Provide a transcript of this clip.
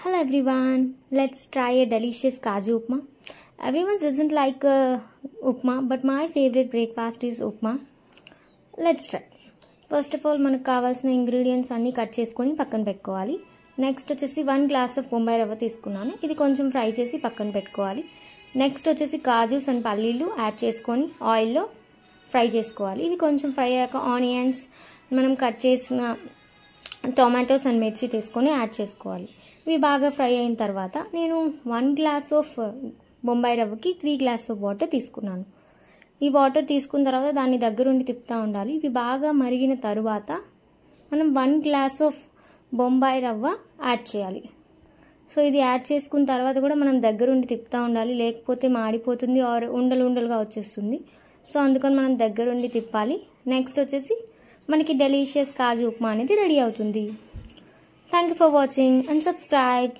Hello everyone, let's try a delicious Kaju Upma. Everyone doesn't like Upma, but my favorite breakfast is Upma. Let's try. First of all, మనకు కావాల్సిన ingredients అన్నీ cut చేసుకొని పక్కన పెట్టుకోవాలి. Next వచ్చేసి 1 glass of Bombay రవ్వ తీసుకున్నాను. ఇది కొంచెం ఫ్రై చేసి పక్కన పెట్టుకోవాలి. నెక్స్ట్ వచ్చేసి కాజూస్ అండ్ పల్లీలు యాడ్ చేసుకొని ఆయిల్లో ఫ్రై చేసుకోవాలి. ఇవి కొంచెం ఫ్రై అయ్యాక ఆనియన్స్, మనం కట్ చేసిన టొమాటోస్ అండ్ మిర్చి తీసుకొని యాడ్ చేసుకోవాలి. ఇవి బాగా ఫ్రై అయిన తర్వాత నేను 1 గ్లాస్ ఆఫ్ బొంబాయి రవ్వకి 3 గ్లాస్ ఆఫ్ వాటర్ తీసుకున్నాను. ఈ వాటర్ తీసుకున్న తర్వాత దాన్ని దగ్గరుండి తిప్పుతూ ఉండాలి. ఇవి బాగా మరిగిన తర్వాత మనం 1 గ్లాస్ ఆఫ్ బొంబాయి రవ్వ యాడ్ చేయాలి. సో ఇది యాడ్ చేసుకున్న తర్వాత కూడా మనం దగ్గరుండి తిప్పుతూ ఉండాలి, లేకపోతే మాడిపోతుంది ఆర్ ఉండలు ఉండలుగా వచ్చేస్తుంది. సో అందుకని మనం దగ్గరుండి తిప్పాలి. నెక్స్ట్ వచ్చేసి మనకి డెలీషియస్ కాజు ఉప్మా అనేది రెడీ అవుతుంది. Thank you for watching and subscribe.